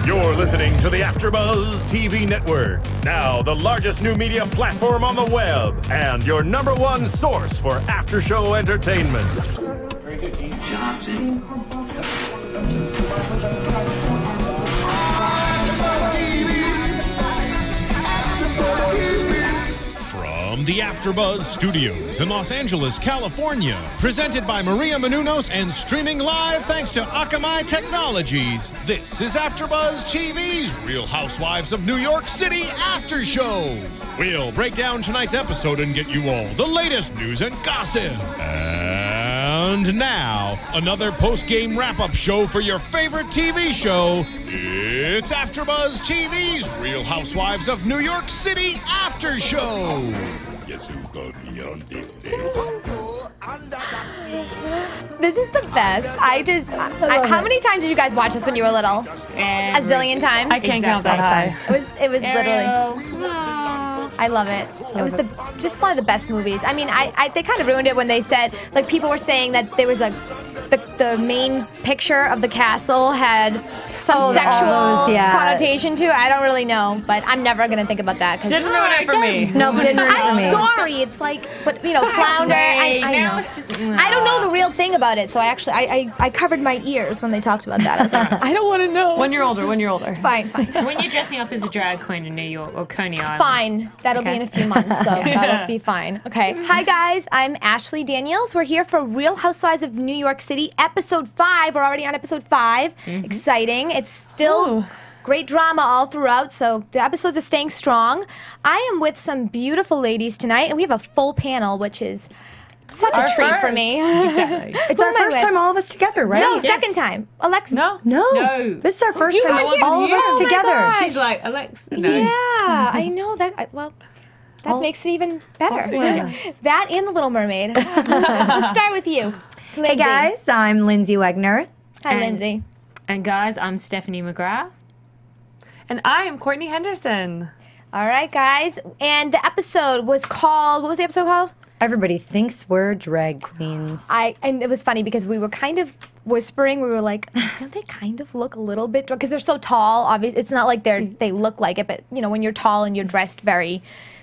You're listening to the AfterBuzz TV Network, now the largest new media platform on the web, and your #1 source for after-show entertainment. Very good, Gene. Johnson. From the AfterBuzz Studios in Los Angeles, California, presented by maria+menounos and streaming live thanks to Akamai Technologies, this is AfterBuzz TV's Real Housewives of New York City After Show. We'll break down tonight's episode and get you all the latest news and gossip. And now, another post-game wrap-up show for your favorite TV show. It's AfterBuzz TV's Real Housewives of New York City After Show. Guess who's gonna be on this day? This is the best. How many times did you guys watch this when you were little? A zillion times? I can't count that high. It was literally... I love it. It was just one of the best movies. I mean, they kind of ruined it when they said, like, people were saying that there was the main picture of the castle had some sexual connotation to it. I don't really know, but I'm never gonna think about that. Didn't ruin it for me. No, didn't ruin it for me. I'm sorry. It's like, but you know, flounder. I know. It's just, I don't know the real thing about it, so I covered my ears when they talked about that. I was like, I don't want to know. When you're older. Fine. When you're dressing up as a drag queen in New York or Coney Island. Fine. That'll be in a few months, so that'll be fine. Okay. Hi, guys. I'm Ashley Daniels. We're here for Real Housewives of New York City, Episode 5. We're already on Episode 5. Exciting. It's still great drama all throughout, so the episodes are staying strong. I am with some beautiful ladies tonight, and we have a full panel, which is such a treat for me. Exactly. It's our first time all of us together, right? No, second time. Alexa. No. This is our first time all of us together. She's like, Alexa. No. Yeah, I know that. That makes it even better. That and The Little Mermaid. Let's start with you, Lyndsey. Hey guys, I'm Lyndsey Wegner. Hi, Lyndsey. And guys, I'm Stephanie McGrath. And I am Courtney Henderson. All right, guys. And the episode was called, what was the episode called? Everybody thinks we're drag queens. And it was funny because we were kind of whispering. We were like, don't they kind of look a little bit drunk? Because they're so tall. Obviously, it's not like they look like it, but you know, when you're tall and you're dressed very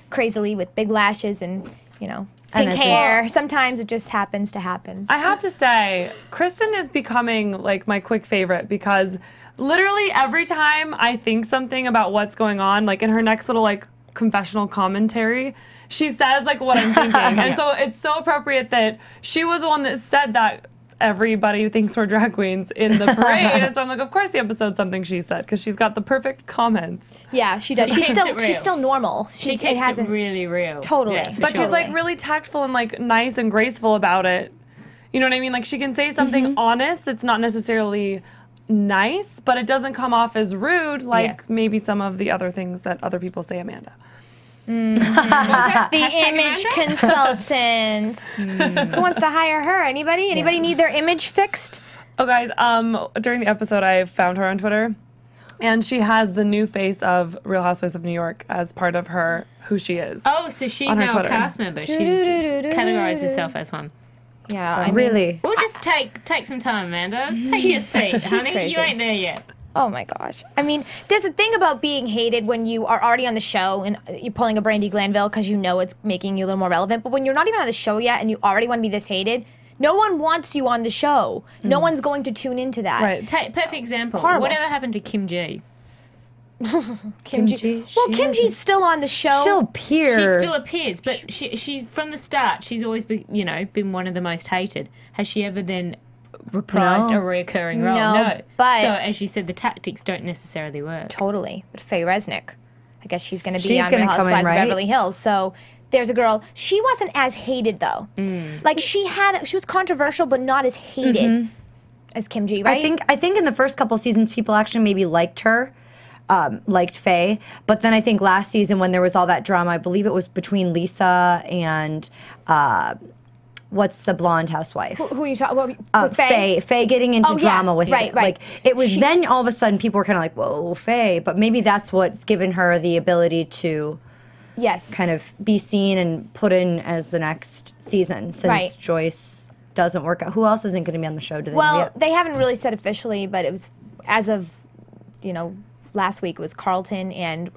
crazily with big lashes and, you know, pink hair, sometimes it just happens to happen. I have to say, Kristen is becoming like my quick favorite because literally every time I think something about what's going on, like in her next little like confessional commentary, she says like what I'm thinking. And so it's so appropriate that she was the one that said that everybody thinks we're drag queens in the parade. And so I'm like, of course the episode's something she said because she's got the perfect comments. Yeah, she does. She's still normal. She keeps it really real. Totally. Yeah, but she's like really tactful and like nice and graceful about it. You know what I mean? Like she can say something honest that's not necessarily nice, but it doesn't come off as rude like maybe some of the other things that other people say, Amanda. The image consultant. Who wants to hire her? Anybody? Anybody need their image fixed? Oh, guys, during the episode, I found her on Twitter, and she has the new face of Real Housewives of New York as part of her who she is. Oh, so she's now a cast member. She's categorized herself as one. Yeah, I mean, really. We'll just take some time, Amanda. Take your seat, honey. Crazy. You ain't there yet. Oh my gosh. I mean, there's a thing about being hated when you are already on the show and you're pulling a Brandi Glanville because you know it's making you a little more relevant. But when you're not even on the show yet and you already want to be this hated, no one wants you on the show. No one's going to tune into that. Right. Perfect example. Horrible. Whatever happened to Kim G? Kim G. Well, Kim G's still on the show. She'll appear. She still appears, but she from the start, she's always been one of the most hated. Has she ever then reprised a recurring role? No. But so, as you said, the tactics don't necessarily work. Totally. But Faye Resnick, I guess she's going to be on Real Real Housewives of right? Beverly Hills. So there's a girl. She wasn't as hated though. Like she was controversial, but not as hated as Kim G. Right? I think in the first couple seasons, people actually maybe liked her. Liked Faye, but then I think last season when there was all that drama, I believe it was between Lisa and what's the blonde housewife? Who are you talking about? Faye? Faye getting into drama with right, it. right. Like it was then all of a sudden people were kind of like, whoa, Faye. But maybe that's what's given her the ability to kind of be seen and put in as the next season since Joyce doesn't work out. Who else isn't going to be on the show? Do they know yet? They haven't really said officially, but it was as of, last week it was Carlton and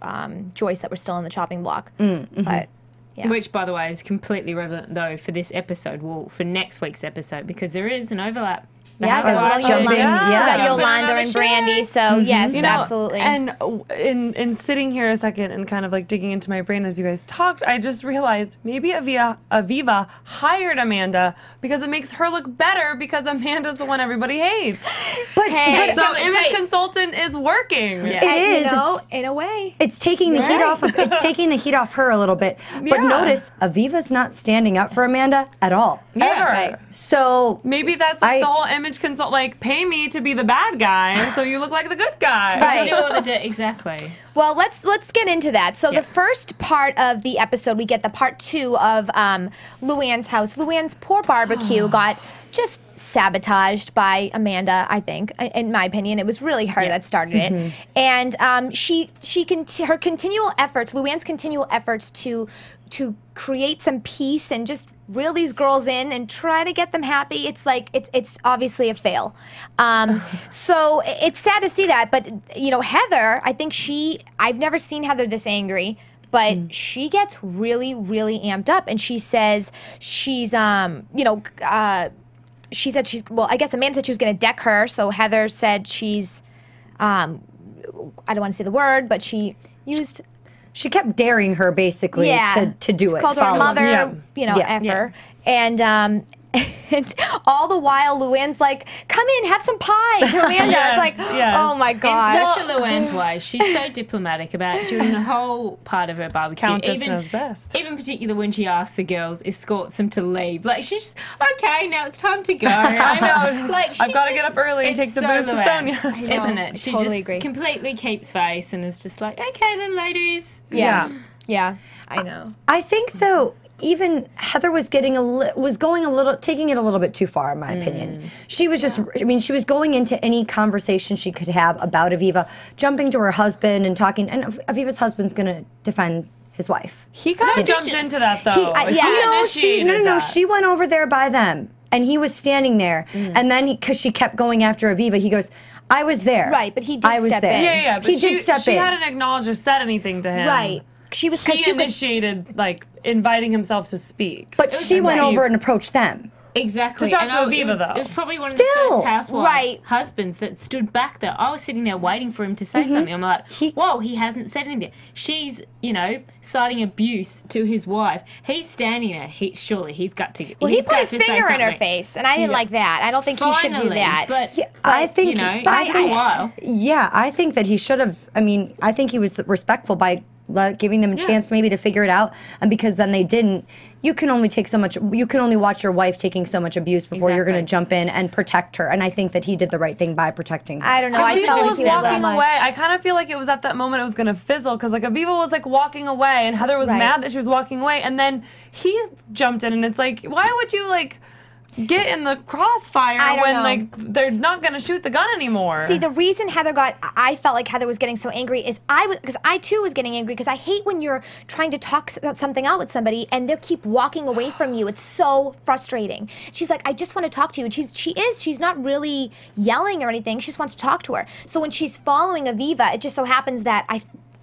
Joyce that were still on the chopping block. But yeah. Which, by the way, is completely relevant, though, for this episode, for next week's episode, because there is an overlap. Yolanda and Brandy. So yes, absolutely. And in sitting here a second and kind of like digging into my brain as you guys talked, I just realized maybe Aviva hired Amanda because it makes her look better because Amanda's the one everybody hates. But so image consultant is working. Yeah. It is, in a way. It's taking the heat off. It's taking the heat off her a little bit. But notice Aviva's not standing up for Amanda at all. Ever. Right. So maybe that's like the whole image consult. Like, pay me to be the bad guy, so you look like the good guy. Right. Do all the exactly. Well, let's get into that. So the first part of the episode, we get the part 2 of LuAnn's house. LuAnn's poor barbecue got just sabotaged by Amanda, I think. In my opinion, it was really her that started it. And her continual efforts, LuAnn's continual efforts to create some peace and just reel these girls in and try to get them happy, it's obviously a fail. So it's sad to see that, but Heather, I think I've never seen Heather this angry, but she gets really, really amped up, and she says she said I guess Amanda said she was going to deck her, so Heather said she's, I don't want to say the word, but she kept daring her basically to do it. She called her mother, effer. And all the while, LuAnn's like, come in, have some pie to Amanda. It's like, oh my gosh. In such a LuAnn's way, she's so diplomatic about it during the whole part of her barbecue. Countess knows best. Even particularly when she asks the girls, escorts them to leave. Like, she's just, okay, now it's time to go. I know. Like, I've got to get up early and take the booze to Sonja. Isn't it? She totally just completely keeps face and is just like, okay then, ladies. Yeah, I know. I think, though, even Heather was taking it a little bit too far, in my opinion. She was she was going into any conversation she could have about Aviva, jumping to her husband and talking, and Aviva's husband's going to defend his wife. He kind of jumped into that, though. She went over there by them, and he was standing there, and then, because she kept going after Aviva, he goes, I was there. Right, but he did step in. Yeah, but he did step in. She hadn't acknowledged or said anything to him. Right. He initiated, like, inviting himself to speak. But she went over and approached them. Exactly. To talk to Aviva, though. It was probably one of the first housewives' husbands that stood back there. I was sitting there waiting for him to say something. I'm like, whoa, he hasn't said anything. She's, citing abuse to his wife. He's standing there. Surely he's got to. Well, he put his finger in her face, and I didn't like that. I don't think he should do that. But I think, a while. Yeah, I think that he should have. I think he was respectful by giving them a chance maybe to figure it out, and because then they didn't. You can only take so much. You can only watch your wife taking so much abuse before you're going to jump in and protect her. And I think that he did the right thing by protecting her. I don't know. I felt like he was walking away. I kind of feel like it was at that moment it was going to fizzle, because like Aviva was like walking away, and Heather was mad that she was walking away, and then he jumped in, and it's like, why would you like get in the crossfire when like they're not going to shoot the gun anymore? See, the reason I felt like Heather was getting so angry is because I too was getting angry, because I hate when you're trying to talk something out with somebody and they keep walking away from you. It's so frustrating. She's like, I just want to talk to you. And she's not really yelling or anything. She just wants to talk to her. So when she's following Aviva, it just so happens that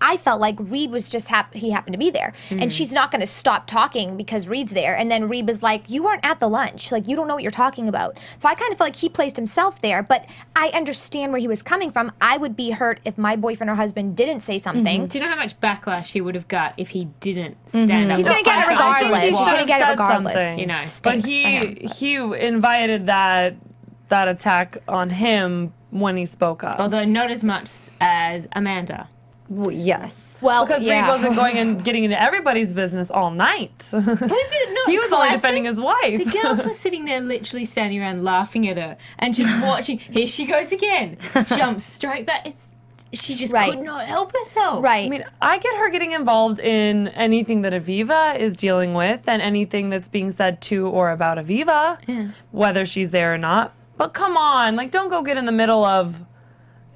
I felt like Reed was just he happened to be there. And she's not going to stop talking because Reed's there. And then Reed was like, you weren't at the lunch. Like, you don't know what you're talking about. So I kind of felt like he placed himself there. But I understand where he was coming from. I would be hurt if my boyfriend or husband didn't say something. Do you know how much backlash he would have got if he didn't stand up? He's going to get it regardless. He's going to get it regardless. But he invited that attack on him when he spoke up. Although not as much as Amanda. Well, yes. Well, because Reed wasn't going and getting into everybody's business all night. Was it not He was only defending his wife. The girls were sitting there literally standing around laughing at her and just watching. Here she goes again. Jumps straight back. She just could not help herself. Right. I mean, I get her getting involved in anything that Aviva is dealing with and anything that's being said to or about Aviva, whether she's there or not. But come on, like, don't go get in the middle of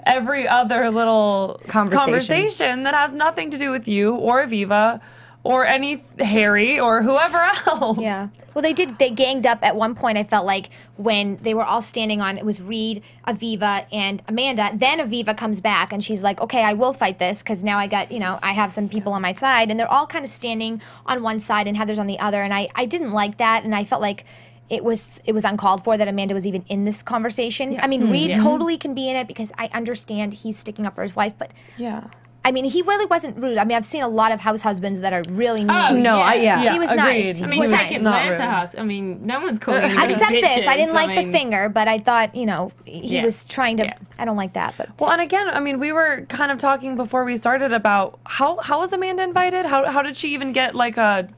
every other little conversation that has nothing to do with you or Aviva or any Harry or whoever else. Yeah. Well, they ganged up at one point, I felt like, when they were all standing on, it was Reed, Aviva, and Amanda. Then Aviva comes back, and she's like, okay, I will fight this, because now I got, I have some people on my side. And they're all kind of standing on one side, and Heather's on the other. And I didn't like that, and I felt like it was uncalled for that Amanda was even in this conversation. Yeah. I mean, Reed totally can be in it, because I understand he's sticking up for his wife, but... Yeah. I mean, he really wasn't rude. I mean, I've seen a lot of house husbands that are really mean. Oh, no, he was nice. I mean, take Atlanta house. I mean, no one's calling him Except this. I didn't like the finger, but I thought, he was trying to... I don't like that. But well, and again, I mean, we were kind of talking before we started about how was Amanda invited? How did she even get like a...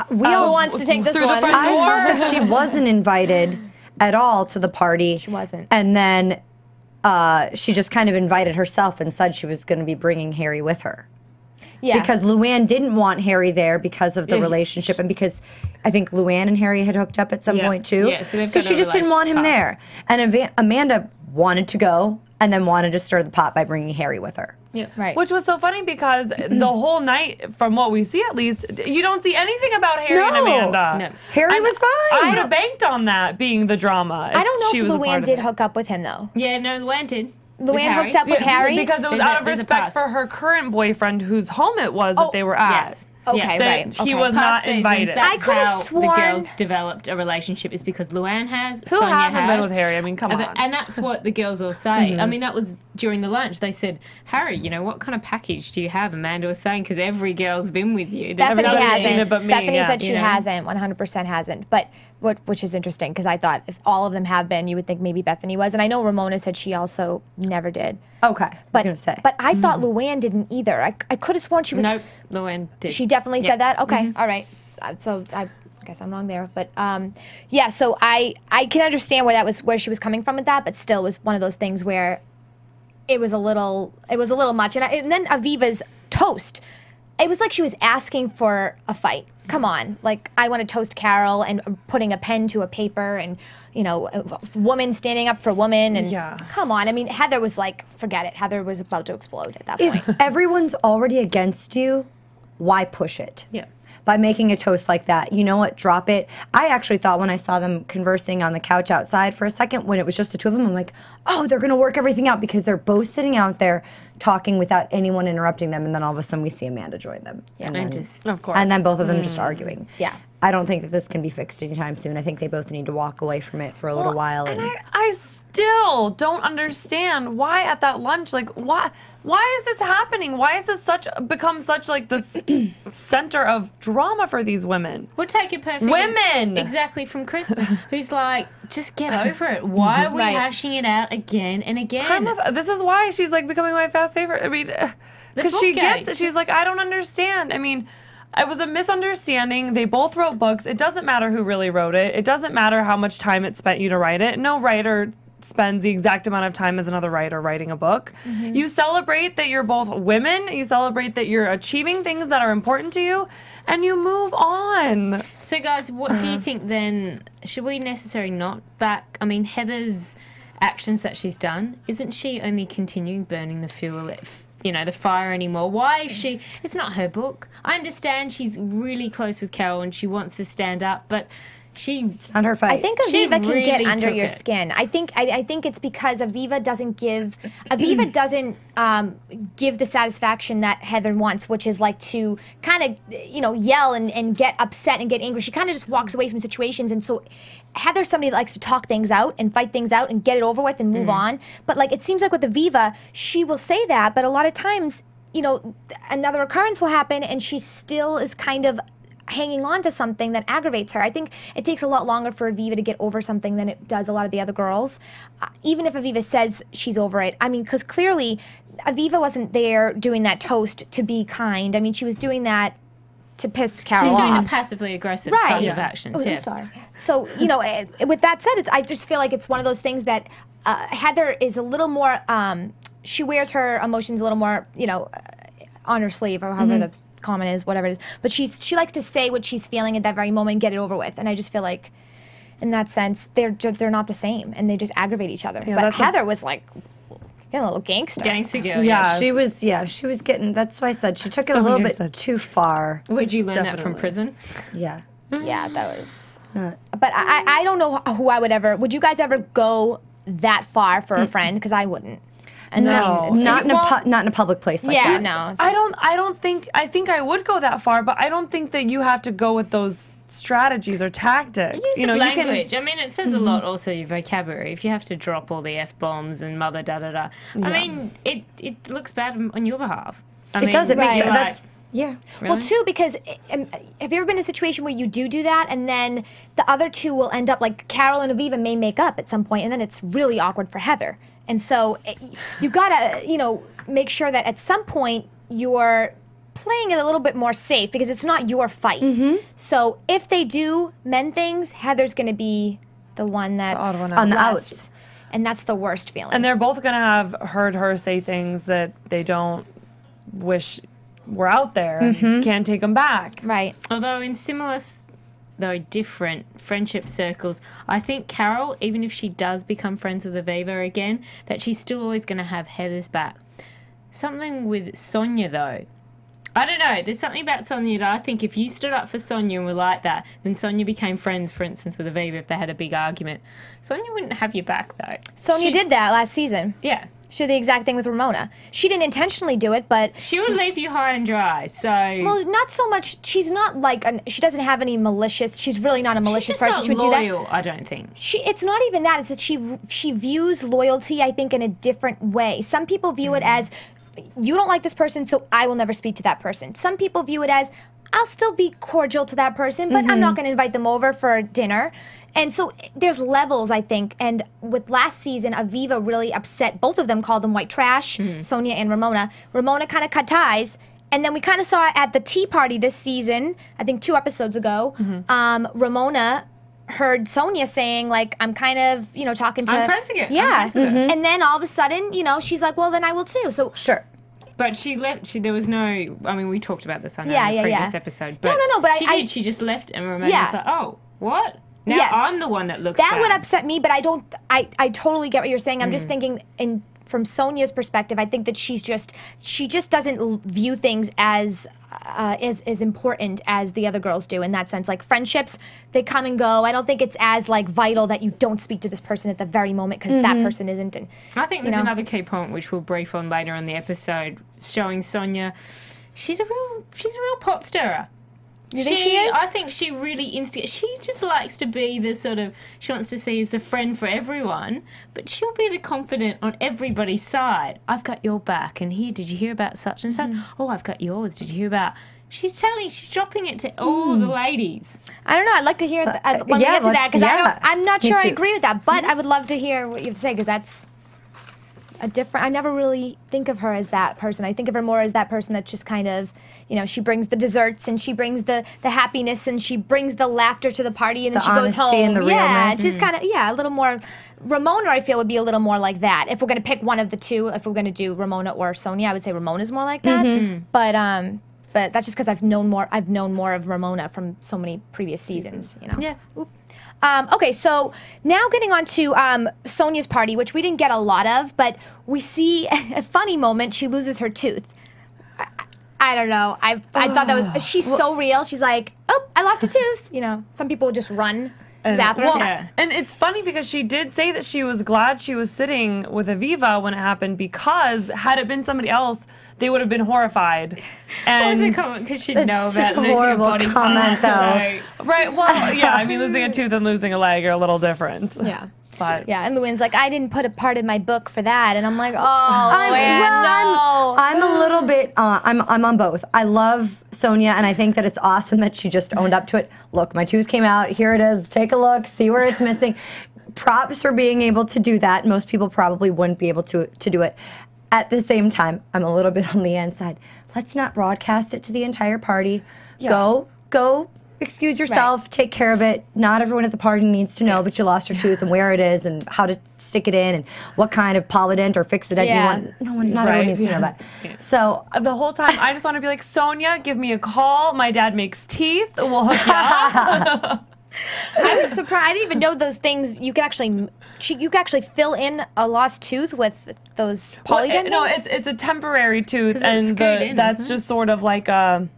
who wants to take this one? I heard she wasn't invited at all to the party. She wasn't. And then... she just kind of invited herself and said she was going to be bringing Harry with her. Yeah. Because LuAnn didn't want Harry there because of the relationship, and because I think LuAnn and Harry had hooked up at some point too. Yeah, so she just didn't want him there. And Amanda wanted to go and then wanted to stir the pot by bringing Harry with her. Yeah, right. Which was so funny because the whole night, from what we see at least, you don't see anything about Harry and Amanda. No. Harry was fine. I would have banked on that being the drama. I don't know if LuAnn did hook up with him, though. Yeah, no, LuAnn did. LuAnn hooked up with Harry? Because it was out of respect for her current boyfriend whose home it was that they were at. Yes. Okay, right. He was not invited. I could have sworn the girls developed a relationship is because LuAnn has, Who Sonja hasn't been with Harry? I mean, come on. And that's what the girls all say. I mean, that was during the lunch. They said, Harry, what kind of package do you have? Amanda was saying, because every girl's been with you. Bethany hasn't. But me, Bethany said she hasn't, 100% hasn't. But which is interesting, because I thought if all of them have been, you would think maybe Bethany was. And I know Ramona said she also never did. Okay, but, I was gonna say. But I thought LuAnn didn't either. I could have sworn she was. Nope, LuAnn did. She definitely said that? Okay, all right. So I guess I'm wrong there. But yeah, so I can understand where she was coming from with that, but still was one of those things where it was a little much. And then Aviva's toast. It was like she was asking for a fight. Come on, like I want to toast Carole and putting a pen to a paper and a woman standing up for woman and come on. I mean, Heather was like, forget it. Heather was about to explode at that point. If everyone's already against you, why push it? Yeah. By making a toast like that, you know what? Drop it. I actually thought when I saw them conversing on the couch outside for a second, when it was just the two of them, I'm like, oh, they're gonna work everything out, because they're both sitting out there talking without anyone interrupting them, and then all of a sudden we see Amanda join them. Yeah, of course. And then both of them just arguing. Yeah. I don't think that this can be fixed anytime soon. I think they both need to walk away from it for a little while. And I still don't understand why at that lunch, like why is this happening? Why is this become such like the center of drama for these women? We'll take it perfectly. Women! Exactly, from Kristen, who's like, just get over it. Why are we hashing it out again and again? This is why she's like becoming my fast favorite. I mean, because she gets it. She's like, I don't understand. I mean, it was a misunderstanding. They both wrote books. It doesn't matter who really wrote it. It doesn't matter how much time it spent you to write it. No writer spends the exact amount of time as another writer writing a book. You celebrate that you're both women. You celebrate that you're achieving things that are important to you, and you move on. So, guys, what do you think then? Should we necessarily not back? I mean, Heather's actions that she's done, isn't she only continuing burning the fuel the fire anymore? Why is she? It's not her book. I understand she's really close with Carole and she wants to stand up, but it's not her fight. I think Aviva can get under your skin. I think it's because Aviva doesn't give give the satisfaction that Heather wants, which is like to kind of yell and get upset and get angry. She kind of just walks away from situations, and so Heather's somebody that likes to talk things out and fight things out and get it over with and move on. But like it seems like with Aviva, she will say that, but a lot of times, another occurrence will happen and she still is kind of hanging on to something that aggravates her. I think it takes a lot longer for Aviva to get over something than it does a lot of the other girls. Even if Aviva says she's over it, I mean, because clearly Aviva wasn't there doing that toast to be kind. I mean, she was doing that to piss Carole off. She's doing a passively aggressive type of actions. I'm sorry. So, with that said, I just feel like it's one of those things that Heather is a little more, she wears her emotions a little more, on her sleeve, or however the comment is, whatever it is. But she likes to say what she's feeling at that very moment and get it over with. And I just feel like, in that sense, they're not the same, and they just aggravate each other. Yeah, but Heather was like, getting a little gangster. Gangster girl. Yeah, she was getting, that's why I said she took it a little bit too far. Where'd you learn that from prison? Yeah. Yeah, that was. But I don't know who I would ever. Would you guys ever go that far for a friend? Because I wouldn't. And no, not in a public place like that. No. I don't think. I think I would go that far, but I don't think that you have to go with those strategies or tactics. Use of language. I mean, it says a lot. Also, your vocabulary. If you have to drop all the f-bombs and mother da da da. I mean, it looks bad on your behalf. It does. It makes that's. Yeah. Really? Well, too, because have you ever been in a situation where you do that, and then the other two will end up, like Carole and Aviva may make up at some point, and then it's really awkward for Heather. And so you gotta, make sure that at some point you're playing it a little bit more safe because it's not your fight. So if they do mend things, Heather's gonna be the one that's on the outs. And that's the worst feeling. And they're both gonna have heard her say things that they don't wish were out there and can't take them back. Right. Although in similar, though different friendship circles, I think Carole, even if she does become friends with Aviva again, that she's still always going to have Heather's back. Something with Sonja, though. I don't know. There's something about Sonja that I think if you stood up for Sonja and were like that, then Sonja became friends, for instance, with Aviva if they had a big argument. Sonja wouldn't have your back, though. Sonja did that last season. Yeah. She did the exact thing with Ramona. She didn't intentionally do it, but... She would leave you high and dry, so... Well, not so much. She's not like... she doesn't have any malicious... She's really not a malicious person. She's just not loyal, I don't think. It's not even that. It's that she views loyalty, I think, in a different way. Some people view it as, you don't like this person, so I will never speak to that person. Some people view it as, I'll still be cordial to that person, but I'm not going to invite them over for dinner. And so there's levels, I think. And with last season, Aviva really upset. Both of them called them white trash, Sonja and Ramona. Ramona kind of cut ties. And then we kind of saw at the tea party this season, I think 2 episodes ago, Ramona heard Sonja saying, like, I'm kind of, talking to... I'm friends again. Yeah. And then all of a sudden, she's like, well, then I will too. So Sure. But she left. There was no. I mean, we talked about this on a previous episode. But no. But she did. She just left, and Ramona was like, "Oh, what? Now I'm the one that looks." That bad. would upset me, but I don't. I totally get what you're saying. I'm just thinking, from Sonja's perspective, I think that she just doesn't view things as important as the other girls do in that sense. Like friendships, they come and go. I don't think it's as like vital that you don't speak to this person at the very moment because that person isn't. And I think there's another key point which we'll brief on later in the episode, showing Sonja. She's a real pot stirrer. You think she is? I think she really instigates. She just likes to be the sort of, she wants to see as the friend for everyone, but she'll be the confidant on everybody's side. I've got your back, and here, did you hear about such and such? Oh, I've got yours. Did you hear about... She's dropping it to all the ladies. I don't know. I'd like to hear when we get to that, because I'm not sure I agree with that, but I would love to hear what you have to say, because that's a different... I never really think of her as that person. I think of her more as that person that's just kind of... she brings the desserts and she brings the happiness and she brings the laughter to the party and then she goes home. And the realness. Yeah, just kind of, a little more. Ramona, I feel, would be a little more like that. If we're going to pick one of the two, if we're going to do Ramona or Sonja, I would say Ramona's more like that. But that's just because I've known more of Ramona from so many previous seasons. Yeah. Oop. Okay, so now getting on to Sonja's party, which we didn't get a lot of, but we see a funny moment. She loses her tooth. I don't know. I thought that was... She's so real. She's like, oh, I lost a tooth. Some people would just run to the bathroom. And it's funny because she did say that she was glad she was sitting with Aviva when it happened, because had it been somebody else, they would have been horrified. And what was it comment? Because she'd know about losing a body comment, part. though. Right, well, yeah, I mean, losing a tooth and losing a leg are a little different. Yeah. But and LuAnn's like, I didn't put a part in my book for that, and I'm like, oh, I'm a little bit. I'm on both. I love Sonja, and I think that it's awesome that she just owned up to it. Look, my tooth came out. Here it is. Take a look. See where it's missing. Props for being able to do that. Most people probably wouldn't be able to do it. At the same time, I'm a little bit on LuAnn's side. Let's not broadcast it to the entire party. Yeah. Go. Excuse yourself, take care of it. Not everyone at the party needs to know that you lost your tooth and where it is and how to stick it in and what kind of Polident or Fix-It-Dent you want. Not everyone needs to know that. Yeah. So the whole time, I just want to be like, Sonja, give me a call. My dad makes teeth. We'll hook you up. I was surprised. I didn't even know those things. You could actually, fill in a lost tooth with those polydent. No, it's a temporary tooth, and that's just sort of like a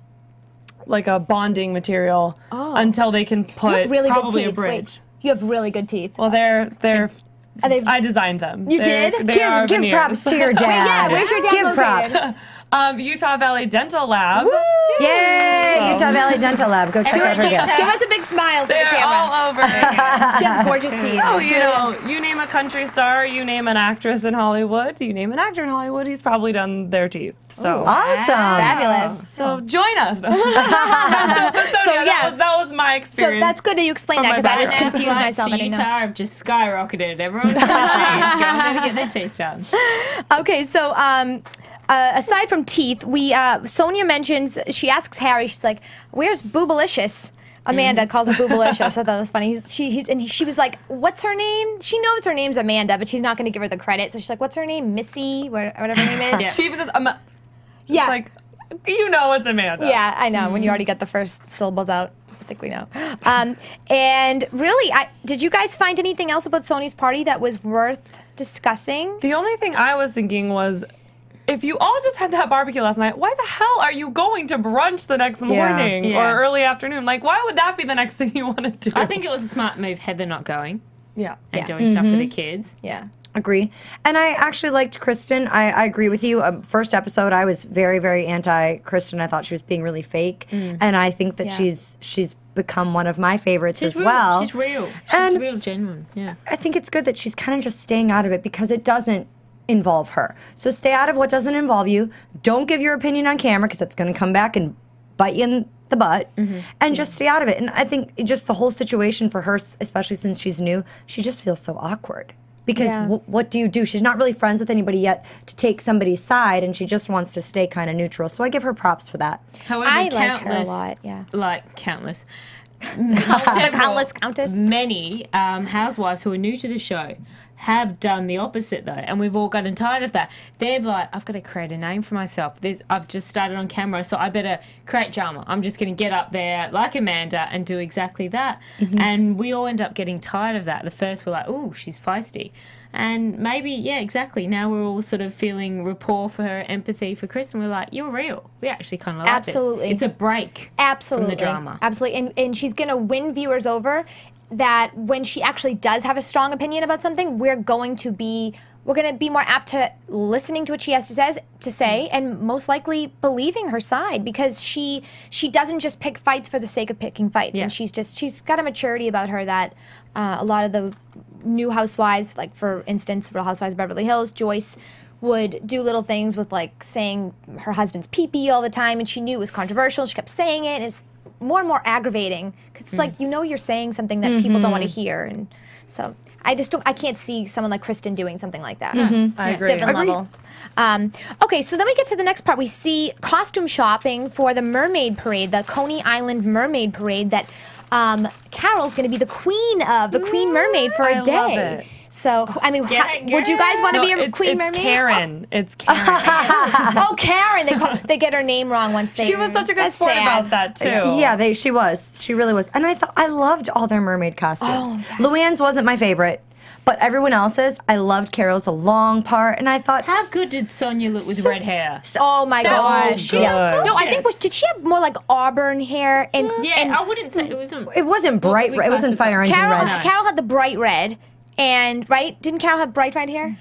bonding material until they can put probably a bridge. Wait, you have really good teeth. Well, I designed them. You did? Give props to your dad. Yeah, where's your dad Give located? props. Utah Valley Dental Lab. Woo! Yay! Utah Valley Dental Lab. Go check out her gift. Give us a big smile for the They're camera. all over here. She has gorgeous teeth. Oh, you name a country star, you name an actress in Hollywood, you name an actor in Hollywood, he's probably done their teeth. So awesome. Fabulous. So join us. That was my experience. So that's good that you explained that, because I just confused myself. To Utah have just skyrocketed. Everyone's going to get their teeth done. Okay, so aside from teeth, Sonja mentions, she asks Harry, she's like, "Where's Boobalicious?" Amanda calls her Boobalicious. I thought that was funny. She was like, "What's her name?" She knows her name's Amanda, but she's not going to give her the credit. So she's like, "What's her name? Missy, whatever her name is." Yeah. She even says, yeah. It's like, you know it's Amanda. Yeah, I know. When you already get the first syllables out, I think we know. And really, did you guys find anything else about Sonja's party that was worth discussing? The only thing I was thinking was, if you all just had that barbecue last night, why the hell are you going to brunch the next morning or early afternoon? Like, why would that be the next thing you want to do? I think it was a smart move, Heather not going. Yeah. And doing stuff for the kids. Yeah. Agree. And I actually liked Kristen. I agree with you. First episode, I was very, very anti-Kristen. I thought she was being really fake. And I think that she's become one of my favorites as well. She's real. And real, genuine. Yeah. I think it's good that she's kind of just staying out of it because it doesn't involve her. So stay out of what doesn't involve you. Don't give your opinion on camera because it's going to come back and bite you in the butt. And just stay out of it. And I think just the whole situation for her, especially since she's new, she just feels so awkward. Because what do you do? She's not really friends with anybody yet to take somebody's side, and she just wants to stay kind of neutral. So I give her props for that. However, I like her a lot, countless. Countless countess. Many housewives who are new to the show have done the opposite, though, and we've all gotten tired of that. They're like, I've got to create a name for myself. I've just started on camera, so I better create drama. I'm just going to get up there like Amanda and do exactly that. And we all end up getting tired of that. The first we're like, oh, she's feisty. And maybe, exactly. Now we're all sort of feeling rapport for her, empathy for Kristen. We're like, you're real. We actually kind of like this. Absolutely. It's a break from the drama. Absolutely. And she's going to win viewers over, that when she actually does have a strong opinion about something, we're going to be more apt to listening to what she has to say and most likely believing her side, because she doesn't just pick fights for the sake of picking fights. And she's got a maturity about her that a lot of the new housewives, like for instance Real Housewives of Beverly Hills, Joyce would do little things with like saying her husband's pee-pee all the time, and she knew it was controversial. She kept saying it, and it's more and more aggravating because it's like, you're saying something that people don't want to hear. And so I can't see someone like Kristen doing something like that. I agree. Different level. Okay, so then we get to the next part. We see costume shopping for the mermaid parade, the Coney Island mermaid parade that Carole's going to be the queen of, the queen mermaid for a day. Love it. So, I mean, would you guys want to be a queen mermaid? Karen. It's Karen. Oh, Karen. They get her name wrong once they... She was such a good sport about that, too. Yeah, she was. She really was. And I loved all their mermaid costumes. Oh, yes. LuAnn's wasn't my favorite, but everyone else's. I loved Carole's, the long part, and I thought... How good did Sonja look with red hair? Oh, my gosh. Good. Yeah. No, I think, did she have more like auburn hair? And I wouldn't say it wasn't... It wasn't bright red. It wasn't fire engine red. Carole had the bright red. And, didn't Carole have bright red hair?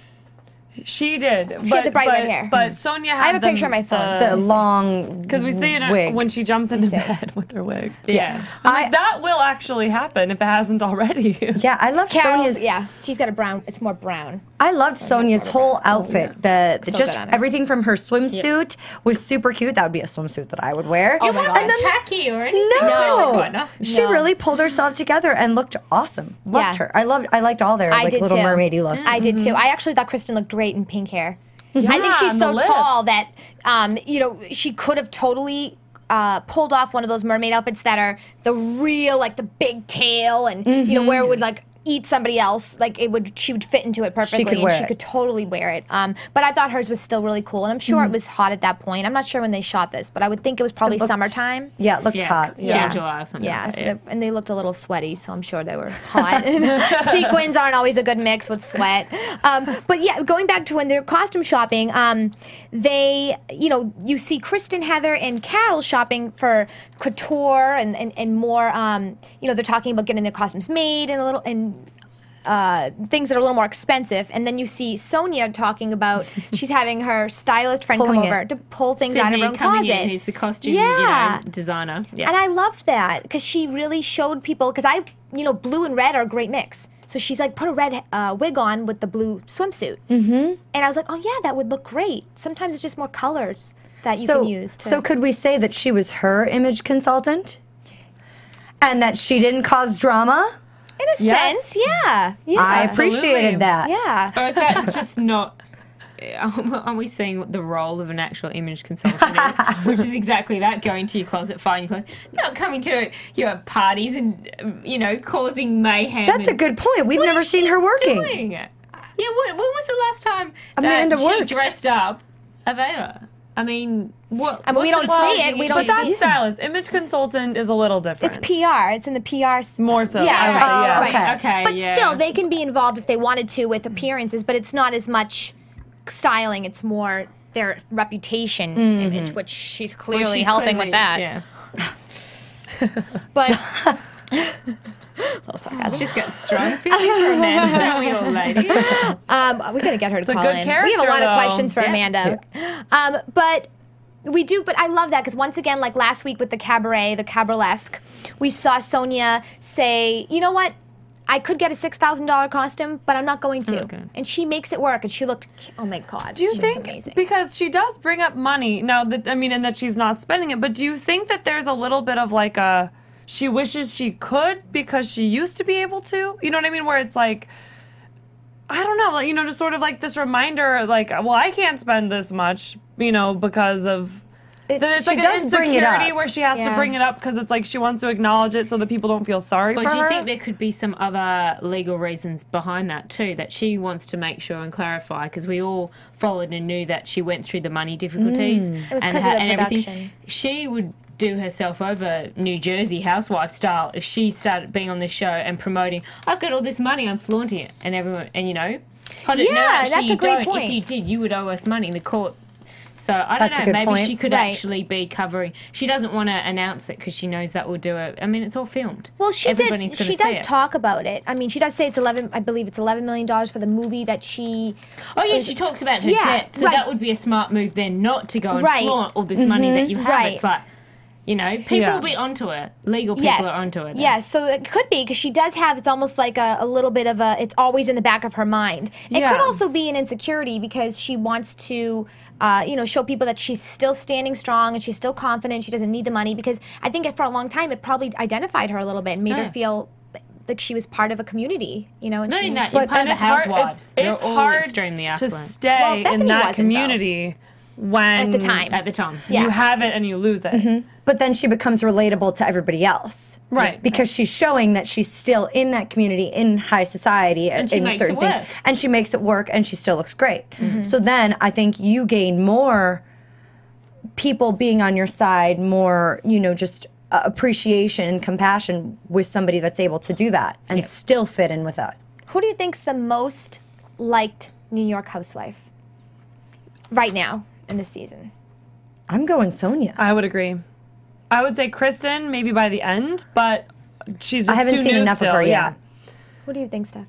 She did. She had the bright red hair. But Sonja had I have a picture on my phone. The long because we see it wig. when she jumps into bed with her wig. Yeah. That will actually happen if it hasn't already. Yeah, I love Sonja's. Yeah, she's got a brown. It's more brown. I loved Sonja's whole outfit. Just good on her. everything from her swimsuit was super cute. That would be a swimsuit that I would wear. It wasn't tacky or anything. No, she really pulled herself together and looked awesome. Loved her. I liked all their little mermaidy looks. I did too. I actually thought Kristen looked great in pink hair. I think she's so tall that she could have totally pulled off one of those mermaid outfits that are the real, like the big tail and where it would like eat somebody else, like she would fit into it perfectly, and she could totally wear it. But I thought hers was still really cool, and I'm sure it was hot at that point. I'm not sure when they shot this, but I would think it was probably summertime. Yeah, it looked hot. June, July or something. Yeah, and they looked a little sweaty, so I'm sure they were hot. Sequins aren't always a good mix with sweat. But yeah, going back to when they're costume shopping, you see Kristen, Heather, and Carole shopping for couture and more. They're talking about getting their costumes made and things that are a little more expensive, and then you see Sonja talking about she's having her stylist friend come over to pull things out of her own closet. Who's the costume designer? Yeah. And I loved that because she really showed people, because blue and red are a great mix. So she's like, put a red wig on with the blue swimsuit. And I was like, oh yeah, that would look great. Sometimes it's just more colors that you can use. So could we say that she was her image consultant? And that she didn't cause drama? In a sense, yeah. I appreciated that. Yeah. Or is that just not... Are we seeing what the role of an actual image consultant is? Which is exactly that, going to your closet, finding your clothes, not coming to your parties and, causing mayhem. That's a good point. We've never seen her working. Doing? Yeah, when was the last time that she dressed up Aviva? I mean, we don't see it. We don't see it. But that's stylist. Image consultant is a little different. It's PR. It's in the PR. More so. Yeah, right. Okay. But still, they can be involved if they wanted to with appearances, but it's not as much styling. It's more their reputation image, which she's clearly helping with that. Yeah. But... little sarcasm. She's got strong feelings for Amanda, don't we all, ladies? We gotta get her to call in. We have a lot of questions for Amanda. But we do, but I love that because once again, like last week with the cabaret, the cabralesque, we saw Sonja say, you know what? I could get a $6,000 costume, but I'm not going to. Okay. And she makes it work, and she looked, oh my God. Do you think, because she does bring up money, now that, and that she's not spending it, but do you think that there's a little bit of like she wishes she could because she used to be able to? You know what I mean? Where it's like, I don't know, just sort of like this reminder, like, well, I can't spend this much, because of... It's like an insecurity where she has to bring it up because it's like she wants to acknowledge it so that people don't feel sorry for her. But do you think there could be some other legal reasons behind that too, that she wants to make sure and clarify, because we all followed and knew that she went through the money difficulties It was because of the production. Everything. She would do herself over New Jersey housewife style if she started being on this show and promoting, I've got all this money, I'm flaunting it, and everyone, and that's a great point. If you did, you would owe us money in the court. So I don't know, maybe she could actually be covering. She doesn't want to announce it because she knows that will do it. I mean, it's all filmed. Well, she does talk about it. I mean, she does say it's $11 million for the movie that she... Oh, yeah, she talks about her debt. So that would be a smart move then, not to go and flaunt all this money that you have. It's like... people will be onto it. Legal people are onto it. Yes, so it could be, because she does have, it's almost like a little bit of it's always in the back of her mind. It could also be an insecurity because she wants to, show people that she's still standing strong and she's still confident, she doesn't need the money, because I think for a long time it probably identified her a little bit and made her feel like she was part of a and not she that, you're part of the housewives. It's hard to stay in that community. When at the time you have it and you lose it, but then she becomes relatable to everybody else, right? Because she's showing that she's still in that community, in high society, and in certain things, and she makes it work, and she still looks great. So then I think you gain more people being on your side, more just appreciation and compassion with somebody that's able to do that and still fit in with that. Who do you think's the most liked New York housewife right now in this season? I'm going Sonja. I would agree. I would say Kristen maybe by the end, but she's just I haven't seen enough of her yet. What do you think, Steph?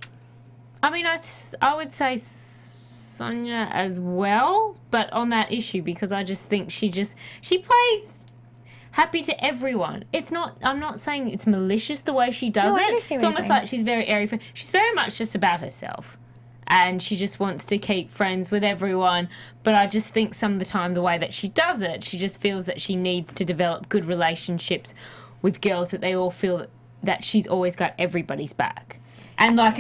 I mean, I would say Sonja as well, but on that issue, because I just think she plays happy to everyone. I'm not saying it's malicious the way she does it. It's almost like she's very airy. She's very much just about herself. And she just wants to keep friends with everyone. But I just think some of the time, the way that she does it, she just feels that she needs to develop good relationships with girls, that they all feel that she's always got everybody's back. And like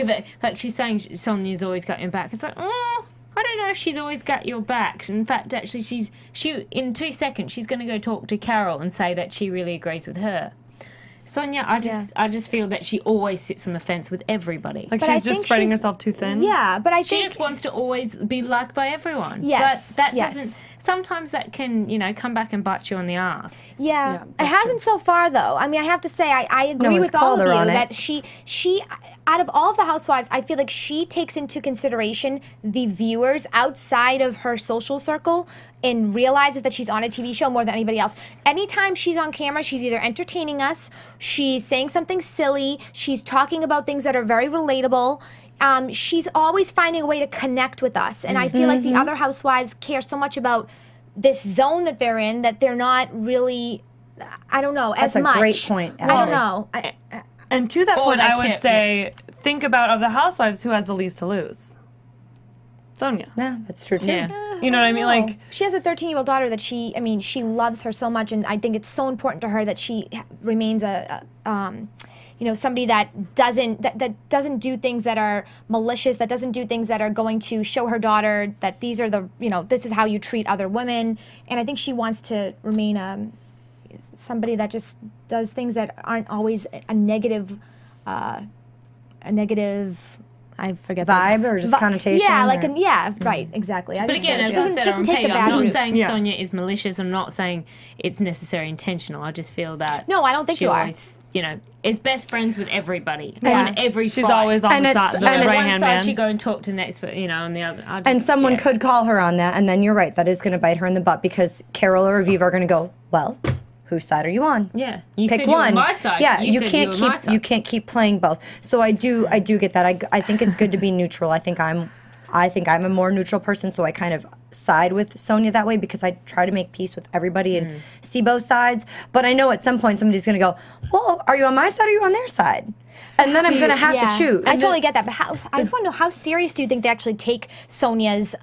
she's saying Sonja's always got your back. It's like, I don't know if she's always got your back. In fact, actually, she in 2 seconds, she's going to go talk to Carole and say that she really agrees with her. Sonja, I just feel that she always sits on the fence with everybody. Like she's just spreading herself too thin. Yeah, but I think she just wants to always be liked by everyone. Yes, but that doesn't. Sometimes that can, come back and bite you on the ass. Yeah, it hasn't so far though. I mean, I have to say, I agree with all of you that she, out of all of the housewives, I feel like she takes into consideration the viewers outside of her social circle and realizes that she's on a TV show more than anybody else. Anytime she's on camera, she's either entertaining us, she's saying something silly, she's talking about things that are very relatable. She's always finding a way to connect with us. And I feel like the other housewives care so much about this zone that they're in that they're not really, I don't know, as much. That's a great point. I don't know. And to that point, I would say, think about of the housewives who has the least to lose. Sonja. Yeah, that's true too. Yeah. You know what I mean? Like she has a 13-year-old daughter that she loves her so much, and I think it's so important to her that she remains somebody that doesn't do things that are malicious, that doesn't do things that are going to show her daughter that these are this is how you treat other women. And I think she wants to remain somebody that just does things that aren't always a negative, I forget vibe or just connotation. Yeah, right, exactly. But again, as I said on Pete, I'm not saying Sonja is malicious. I'm not saying it's necessarily intentional. I just feel that I don't think she you always, is best friends with everybody. Yeah. On every she's always on the right-hand man. She go and talk to the next, on the other. And someone could call her on that, and then you're right, that is going to bite her in the butt because Carole or Aviva are going to go, well, whose side are you on? Yeah, you pick said one. You were my side. Yeah, you can't keep playing both. So I do get that. I think it's good to be neutral. I think I'm a more neutral person, so I kind of side with Sonja that way because I try to make peace with everybody and see both sides. But I know at some point somebody's going to go, well, are you on my side or are you on their side? And then I'm going to have to choose. I totally get that. But I just want to know, how serious do you think they actually take Sonja's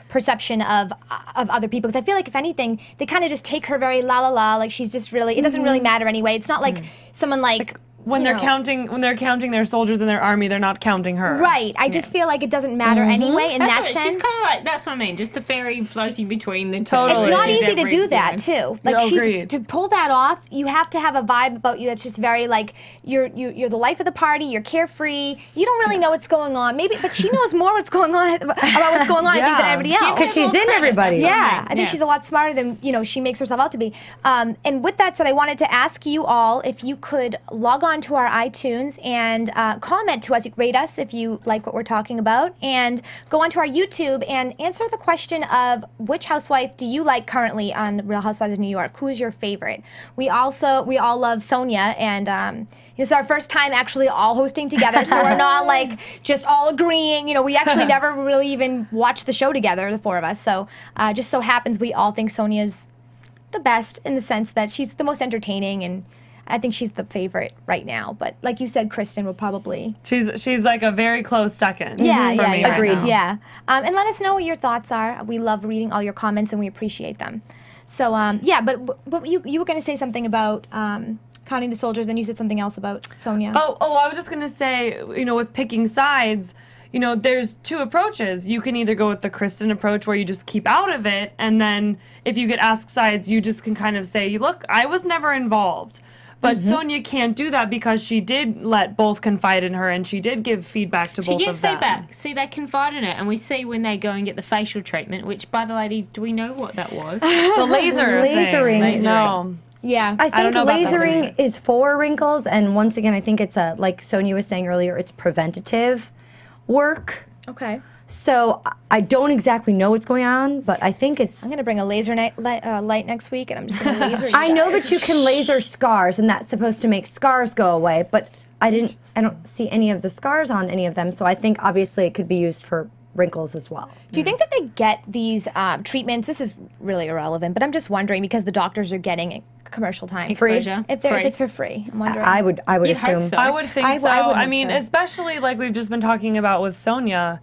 perception of other people? Because I feel like, if anything, they kind of just take her very la-la-la, like she's just really, it doesn't really matter anyway. It's not like someone like when they're counting their soldiers in their army, they're not counting her. Right. I just feel like it doesn't matter anyway in that sense. She's kind of like, that's what I mean, just the fairy floating between the two. Totally. It's not easy to do that too. Like to pull that off, you have to have a vibe about you that's just very like you're the life of the party. You're carefree. You don't really know what's going on. Maybe, but she knows more what's going on about what's going on. I think than everybody else because she's in everybody. Yeah, I think she's a lot smarter than she makes herself out to be. And with that said, I wanted to ask you all if you could log on to our iTunes and comment to us, rate us if you like what we're talking about, and go onto our YouTube and answer the question of which housewife do you like currently on Real Housewives of New York? Who's your favorite? We all love Sonja, and it's our first time actually all hosting together, so we're not like just all agreeing. We actually never really even watched the show together, the four of us. So just so happens we all think Sonja's the best in the sense that she's the most entertaining, and I think she's the favorite right now. But like you said, Kristen will probably... She's like a very close second. Yeah, for me agreed. Right now. Yeah. And let us know what your thoughts are. We love reading all your comments, and we appreciate them. So, but you were going to say something about counting the soldiers, then you said something else about Sonja. Oh, I was just going to say, with picking sides... there's two approaches. You can either go with the Kristen approach where you just keep out of it, and then if you get asked sides, you just can kind of say, look, I was never involved. But Sonja can't do that because she did let both confide in her, and she did give feedback to both of them. She gives feedback. See, they confide in her, and we see when they go and get the facial treatment, which, by the ladies, do we know what that was? The laser lasering. No. Yeah. I think lasering is for wrinkles, and once again, I think it's like Sonja was saying earlier, it's preventative work. Okay. So I don't exactly know what's going on, but I think it's... I'm going to bring a laser light next week, and I'm just going to laser you I know that you can laser scars, and that's supposed to make scars go away, but I don't see any of the scars on any of them, so I think obviously it could be used for wrinkles as well. Do you think that they get these treatments? This is really irrelevant, but I'm just wondering because the doctors are getting commercial time. Free. If it's for free, I'm wondering. I would assume. So. I would think so. I mean, especially like we've just been talking about with Sonja,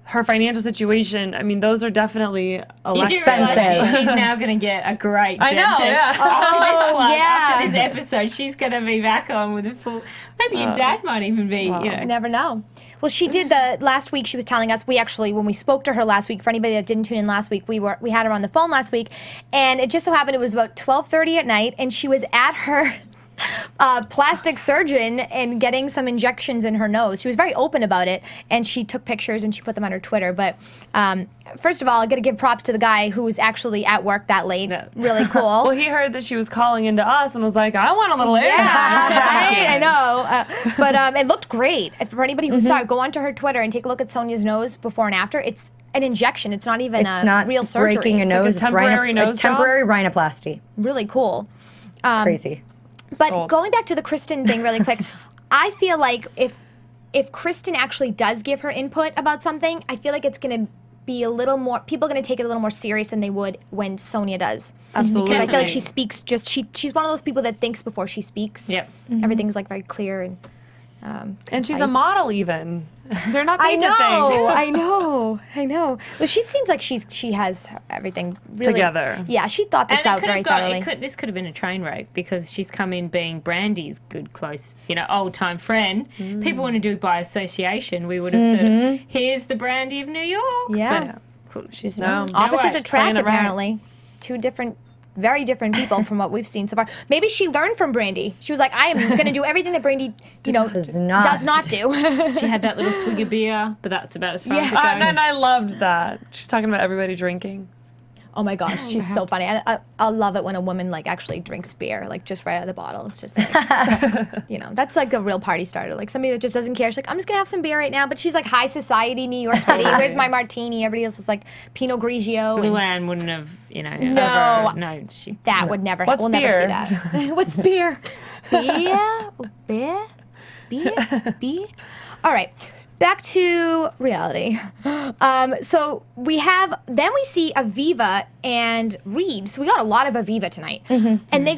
her financial situation, I mean, those are definitely less expensive. She's now going to get a great dentist. I know, yeah. After this episode, she's going to be back on with a full... Maybe your dad might even be, You never know. Well, she did last week, she was telling us, when we spoke to her last week, for anybody that didn't tune in last week, we had her on the phone last week, and it just so happened it was about 12:30 at night, and she was at her plastic surgeon and getting some injections in her nose. She was very open about it, and she took pictures and she put them on her Twitter. But first of all, I got to give props to the guy who was actually at work that late. Really cool. Well, he heard that she was calling into us and was like, I want a little air time. Right? I know. But it looked great. For anybody who saw it, go onto her Twitter and take a look at Sonja's nose before and after. It's an injection. It's not even real surgery. Breaking a nose. It's like a temporary nose job? temporary rhinoplasty. Really cool. Crazy. But going back to the Kristen thing really quick, I feel like if Kristen actually does give her input about something, I feel like it's going to be a little more, people are going to take it a little more serious than they would when Sonja does. Absolutely. Because I feel like she speaks she's one of those people that thinks before she speaks. Yep. Everything's like very clear and she's a model even. They're not made to think. I know. But she seems like she has everything really together. Yeah, she thought this out very thoroughly. This could have been a train wreck because she's come in being Brandy's good, close, old time friend. People want to do by association. We would have said, "Here's the Brandy of New York." Yeah, but she's opposites attract. Apparently, two different. Very different people from what we've seen so far. Maybe she learned from Brandy. She was like, I am going to do everything that Brandy, does not do. She had that little swig of beer, but that's about as far as it goes. And I loved that. She's talking about everybody drinking. Oh my gosh, she's so funny. I love it when a woman actually drinks beer, just right out of the bottle. It's just like, that's like a real party starter. Like somebody that just doesn't care. She's like, I'm just gonna have some beer right now. But she's like high society, New York City. Where's my martini? Everybody else is like Pinot Grigio. LuAnn wouldn't have, that would never. What's we'll beer? Never see that. What's beer? Beer. All right. Back to reality. So we see Aviva and Reed. So we got a lot of Aviva tonight. And they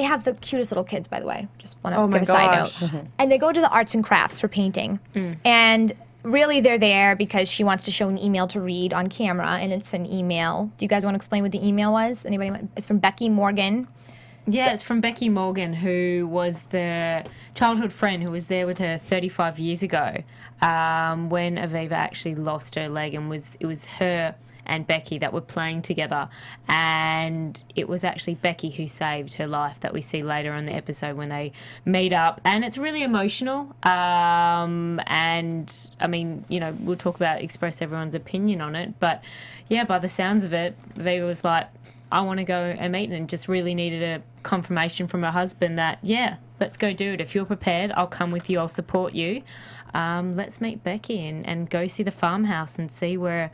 have the cutest little kids, by the way. Just want to give a side note. And they go to the arts and crafts for painting. And really they're there because she wants to show an email to Reed on camera, and it's an email. Do you guys want to explain what the email was? Anybody? It's from Becky Morgan. Yeah, it's from Becky Morgan, who was the childhood friend who was there with her 35 years ago when Aviva actually lost her leg, and it was her and Becky that were playing together, and it was actually Becky who saved her life, that we see later on the episode when they meet up, and it's really emotional. And I mean, we'll talk about express everyone's opinion on it, but yeah, by the sounds of it, Aviva was like, I want to go and meet, and just really needed a confirmation from her husband that, yeah, let's go do it. If you're prepared, I'll come with you, I'll support you. Let's meet Becky and go see the farmhouse and see where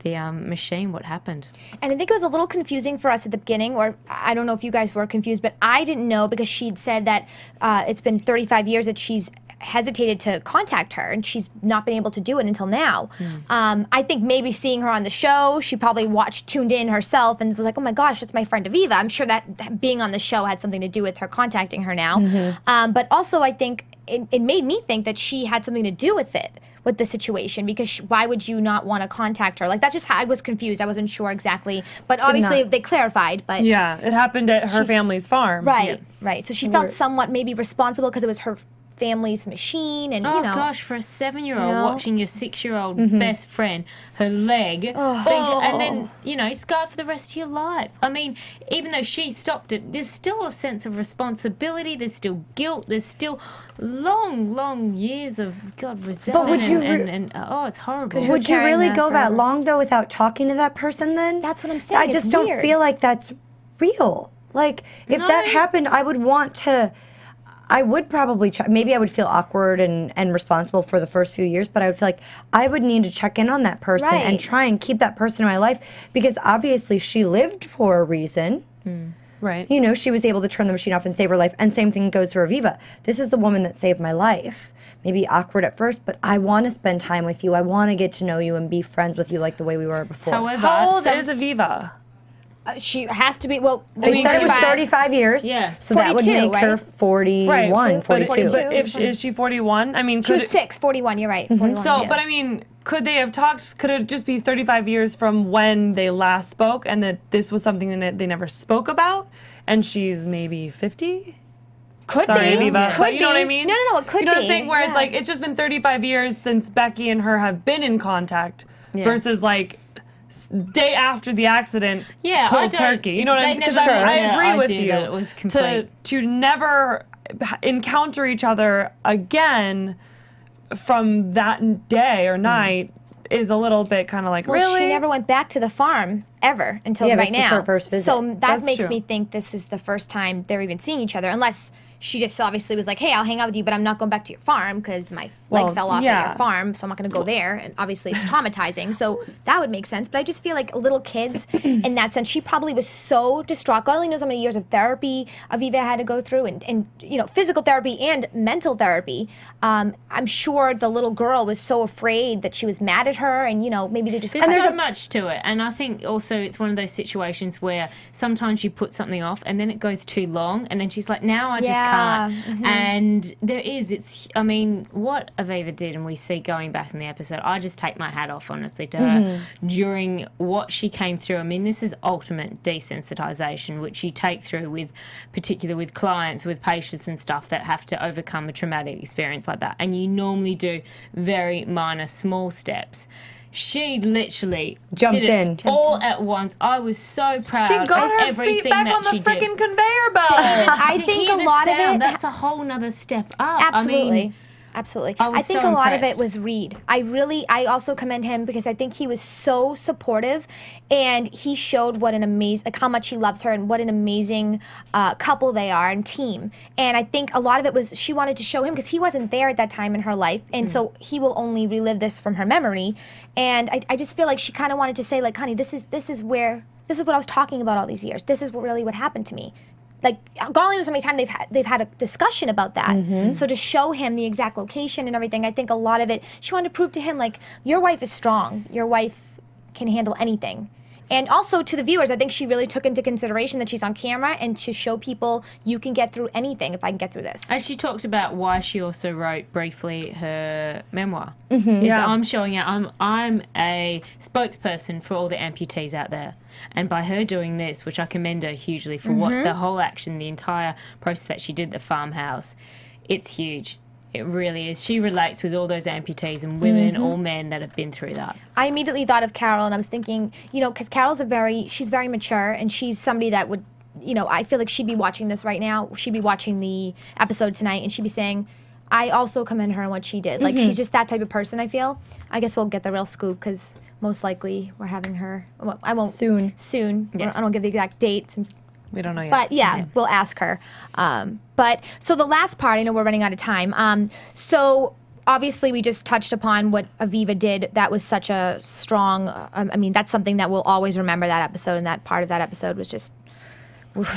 the machine, what happened. And I think it was a little confusing for us at the beginning, or I don't know if you guys were confused, but I didn't know because she'd said that it's been 35 years that she's hesitated to contact her, and she's not been able to do it until now. I think maybe seeing her on the show, she probably tuned in herself and was like, oh my gosh, that's my friend Aviva. I'm sure that being on the show had something to do with her contacting her now. But also I think it made me think that she had something to do with it, with the situation, because why would you not want to contact her? Like, that's just how I was confused. I wasn't sure exactly, but obviously they clarified. But yeah, it happened at her family's farm. Right, right. So she felt somewhat maybe responsible because it was her family's machine, and gosh, for a 7-year-old watching your 6-year-old best friend, her leg, and then scarred for the rest of your life. I mean, even though she stopped it, there's still a sense of responsibility. There's still guilt. There's still long years of resentment. But would you? It's horrible. Would you really go that long though without talking to that person? Then that's what I'm saying. I just don't feel like that's real. Like if that happened, I would want to. I would probably maybe I would feel awkward and responsible for the first few years, but I would feel like I would need to check in on that person and try and keep that person in my life, because obviously she lived for a reason. Right. She was able to turn the machine off and save her life, and same thing goes for Aviva. This is the woman that saved my life. Maybe awkward at first, but I want to spend time with you. I want to get to know you and be friends with you like the way we were before. However, how old is Aviva? She has to be, they said it was 35 years. Yeah. So that would make her 41, 42. But is she 41? I mean, she was 41, you're right. 41, but I mean, could they have talked, could it just be 35 years from when they last spoke, and that this was something that they never spoke about, and she's maybe 50? Could Sorry, be. Aviva. Could you know what I mean? No, it could be. You know what I'm saying? Where it's like, it's just been 35 years since Becky and her have been in contact, versus like, day after the accident, cold turkey. You know what I'm saying? Because I agree with you. That it was complete. To never encounter each other again from that day or night is a little bit kind of like, really? She never went back to the farm ever until right now. This is her first visit. So that makes me think this is the first time they're even seeing each other, unless she just obviously was like, hey, I'll hang out with you, but I'm not going back to your farm because my leg fell off at your farm, so I'm not going to go there. And obviously it's traumatizing, so that would make sense. But I just feel like little kids, in that sense, she probably was so distraught. God only knows how many years of therapy Aviva had to go through, and you know, physical therapy and mental therapy. I'm sure the little girl was so afraid that she was mad at her, and you know, maybe they just... There's so much to it, and I think also it's one of those situations where sometimes you put something off, and then it goes too long, and then she's like, now I just can't. And I mean, what Aviva did, and we see going back in the episode, I just take my hat off, honestly, to her during what she came through. I mean, this is ultimate desensitization, which you take through with, particularly with clients, with patients and stuff that have to overcome a traumatic experience like that. And you normally do very minor, small steps. She literally jumped in all at once. I was so proud. She got of her everything feet back that on the she freaking did. conveyor belt. I think a lot of it... That's a whole nother step up. Absolutely. I mean, Absolutely. I think so a lot of impressed. it was Reed. I also commend him because I think he was so supportive, and he showed what an like how much he loves her and what an amazing couple they are and team. And I think a lot of it was she wanted to show him because he wasn't there at that time in her life, and so he will only relive this from her memory. And I just feel like she kind of wanted to say, like, honey, this is what I was talking about all these years. This is really what happened to me. Like, God only knows how many times they've had a discussion about that. So to show him the exact location and everything, I think a lot of it, she wanted to prove to him, like, your wife is strong. Your wife can handle anything. And also to the viewers, I think she really took into consideration that she's on camera and to show people you can get through anything if I can get through this. And she talked about why she also wrote briefly her memoir. I'm showing out. I'm a spokesperson for all the amputees out there. And by her doing this, which I commend her hugely for what the whole action, the entire process that she did at the farmhouse, it's huge. It really is. She relates with all those amputees and women or men that have been through that. I immediately thought of Carole, and I was thinking, you know, because Carole's she's very mature, and she's somebody that would, you know, I feel like she'd be watching this right now. She'd be watching the episode tonight, and she'd be saying, I also commend her on what she did. Like, she's just that type of person, I feel. I guess we'll get the real scoop, because most likely we're having her, well, I won't. Soon. Yes. I don't give the exact date since... We don't know yet. But yeah, we'll ask her. But so the last part, I know we're running out of time. So obviously we just touched upon what Aviva did. That was such a strong, I mean, that's something that we'll always remember, that episode, and that part of that episode was just,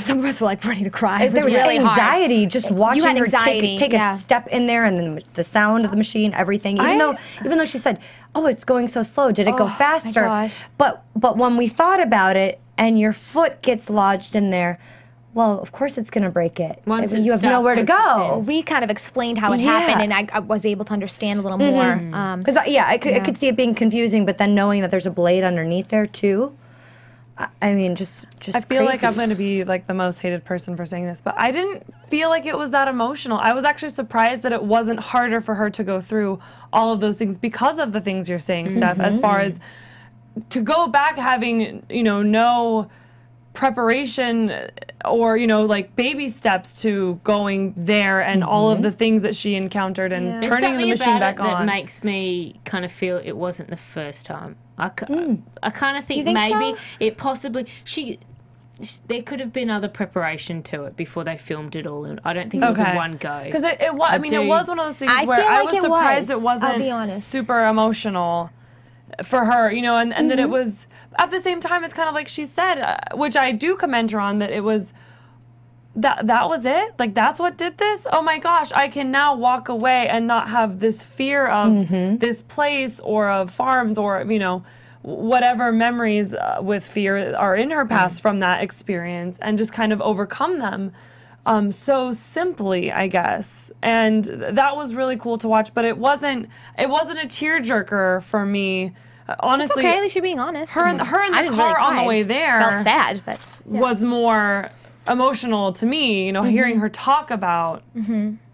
some of us were like ready to cry. It was really anxiety hard. just watching her take a step in there, and then the sound of the machine, everything. Even though she said, "Oh, it's going so slow. Did it go faster?" My gosh. But when we thought about it, and your foot gets lodged in there, well, of course it's going to break it. You have nowhere to go. Reed kind of explained how it happened, and I was able to understand a little more. Because I could see it being confusing, but then knowing that there's a blade underneath there too. I mean, just I feel like I'm going to be like the most hated person for saying this, but I didn't feel like it was that emotional. I was actually surprised that it wasn't harder for her to go through all of those things because of the things you're saying, Steph, as far as to go back having, you know, no preparation or, you know, like baby steps to going there and all of the things that she encountered and turning the machine back on. That makes me kind of feel it wasn't the first time. I kind of think maybe it possibly there could have been other preparation to it before they filmed it all, and I don't think it was a one go. Because it was one of those things where I was surprised it wasn't super emotional for her, you know, and that it was, at the same time, it's kind of like she said, which I do commend her on, that it was, that was it? Like, that's what did this? Oh my gosh, I can now walk away and not have this fear of this place or of farms or, you know, whatever memories with fear are in her past from that experience, and just kind of overcome them so simply, I guess. And that was really cool to watch, but it wasn't a tearjerker for me. Honestly, it's okay, at least you're being honest. Her in the car on the way there felt sad, but was more emotional to me, you know, hearing her talk about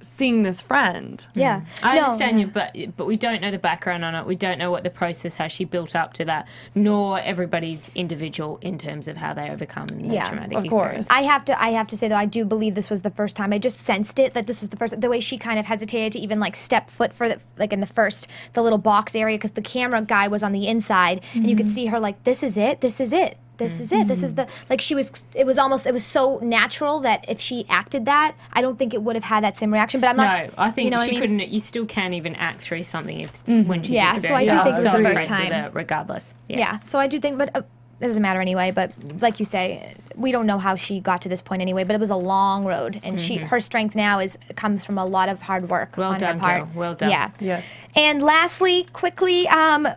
seeing this friend. Yeah. I understand you, but we don't know the background on it. We don't know what the process, how she built up to that, nor everybody's individual in terms of how they overcome the traumatic experience. Course. I have to say though, I do believe this was the first time. I just sensed it that this was the first. The way she kind of hesitated to even like step foot for the, like in the little box area, because the camera guy was on the inside, and you could see her like, this is it, this is it. This is it. This is the, like she was, it was so natural that if she acted that, I don't think it would have had that same reaction. But I'm not. No, I think you know she couldn't, you still can't even act through something if when she's so I do think it was the first time. Regardless. Yeah, so I do think, but it doesn't matter anyway. But like you say, we don't know how she got to this point anyway. But it was a long road, and her strength now comes from a lot of hard work. Well on done, her part. Carole. Well done. Yeah. Yes. And lastly, quickly,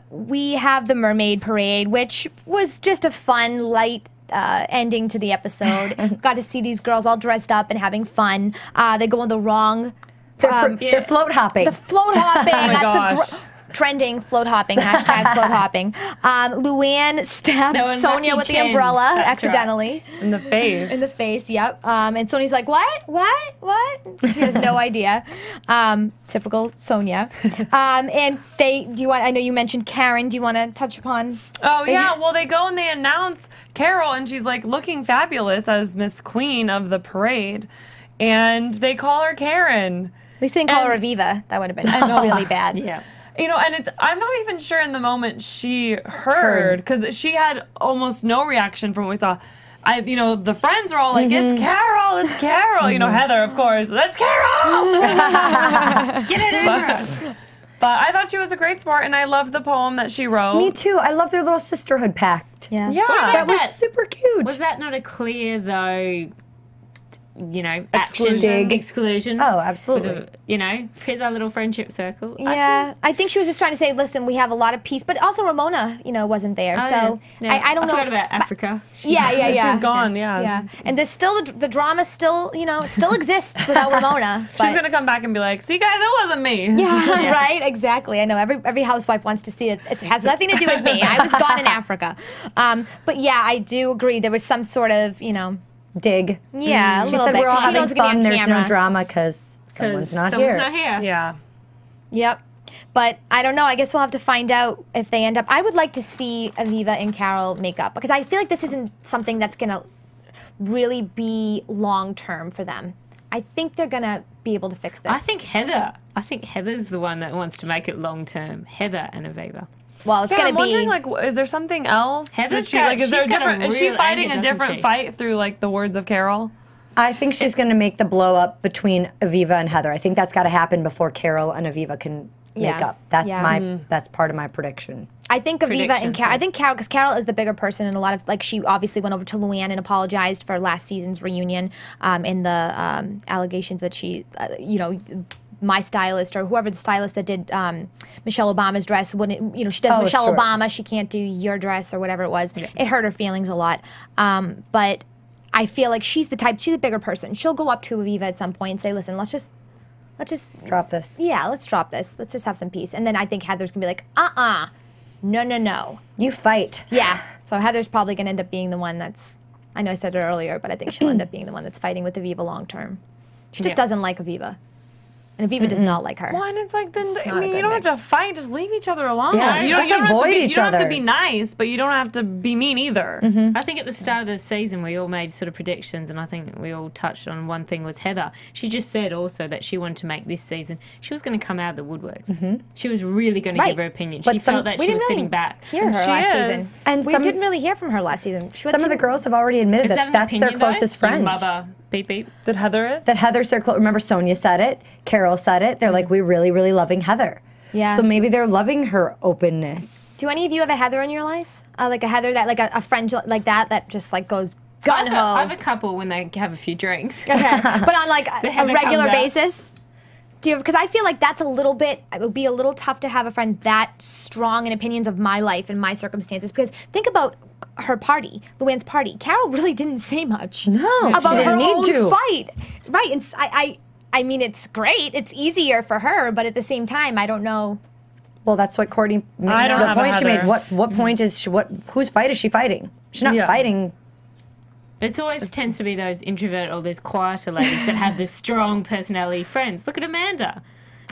we have the Mermaid Parade, which was just a fun, light ending to the episode. Got to see these girls all dressed up and having fun. They go on the wrong. They're float hopping. The float hopping. Oh my gosh. Trending float hopping, hashtag float hopping. LuAnn stabs Sonja with the umbrella accidentally. Right. In the face. In the face, yep. And Sonja's like, what? She has no idea. Typical Sonja. And I know you mentioned Karen. Do you want to touch upon? Oh, yeah. Well, they go and they announce Carole, and she's like looking fabulous as Miss Queen of the parade. And they call her Karen. At least they didn't call her Aviva. That would have been really bad. Yeah. You know, and I'm not even sure in the moment she heard, because she had almost no reaction from what we saw. You know, the friends are all like, it's Carole, it's Carole. You know, Heather, of course, that's Carole! Get it in. But I thought she was a great sport, and I loved the poem that she wrote. Me too. I love their little sisterhood pact. Yeah. That was super cute. Was that not a clear, though, you know, exclusion? Oh, absolutely. You know, here's our little friendship circle. Yeah, I think she was just trying to say, listen, we have a lot of peace, but also Ramona, you know, wasn't there, so I don't know. I forgot about Africa. Yeah. She's gone, yeah. And there's still, the drama still, you know, it still exists without Ramona. She's going to come back and be like, see guys, it wasn't me. Yeah, right, exactly. I know, every housewife wants to see it. It has nothing to do with me. I was gone in Africa. But yeah, I do agree. There was some sort of, you know, dig. Yeah, a she little said bit. we're all She having knows it's gonna fun. be on There's camera. no drama because someone's not here. Yeah. Yep. But I don't know. I guess we'll have to find out if they end up. I would like to see Aviva and Carole make up, because I feel like this isn't something that's going to really be long term for them. I think they're going to be able to fix this. I think Heather's the one that wants to make it long term. Heather and Aviva. Well, it's going to be. I'm wondering, like, is there something else? Heather's Is there a different? Is she real fighting anger, a different doesn't she? fight through like the words of Carole? I think she's going to make the blow up between Aviva and Heather. I think that's got to happen before Carole and Aviva can make up. That's that's part of my prediction. I think Aviva and Carole. I think Carole, because Carole is the bigger person, and a lot of, like, she obviously went over to LuAnn and apologized for last season's reunion, in the allegations that she, you know, my stylist or whoever the stylist that did Michelle Obama's dress, when it, you know, she does Michelle Obama, she can't do your dress or whatever it was. It hurt her feelings a lot. But I feel like she's the bigger person. She'll go up to Aviva at some point and say, listen, let's just drop this. Yeah, let's drop this. Let's just have some peace. And then I think Heather's gonna be like, no. You fight. Yeah. So Heather's probably gonna end up being the one that's, I know I said it earlier, but I think she'll end up being the one that's fighting with Aviva long term. She just doesn't like Aviva. And Aviva does not like her. Well, and it's like, then, It's I not a mean, good you don't mix. have to fight, just leave each other alone. Yeah, you just don't avoid have to each you don't have to other. be nice, but you don't have to be mean either. I think at the start of the season we all made sort of predictions, and I think we all touched on one thing was Heather. She just said also that she wanted to make this season, she was going to come out of the woodworks. She was really going to give her opinion. But she felt that we she was didn't sitting really back. hear her last season. And we didn't really hear from her last season. She went Some of to- the girls have already admitted Is that an that's their opinion, though? closest Your friend. mother, beep beep. That Heather is? That Heather's their close. Remember, Sonja said it. Carole said it. They're like, we really, really loving Heather. Yeah. So maybe they're loving her openness. Do any of you have a Heather in your life? Like a Heather that, like a friend like that just like goes gun ho. I have a couple when they have a few drinks. Okay, but on like a Heather regular comes out. basis. Do you? Because I feel like that's a little bit. It would be a little tough to have a friend that strong in opinions of my life and my circumstances. Because think about her party, LuAnn's party. Carole really didn't say much. About she didn't her need own to. fight. Right, and I mean, it's great. It's easier for her, but at the same time, I don't know. Well, that's what Courtney made. I don't the have a point she made. Heather. What point is she? Whose fight is she fighting? She's not fighting It always tends to be those introvert or those quieter ladies that have this strong personality friends. Look at Amanda.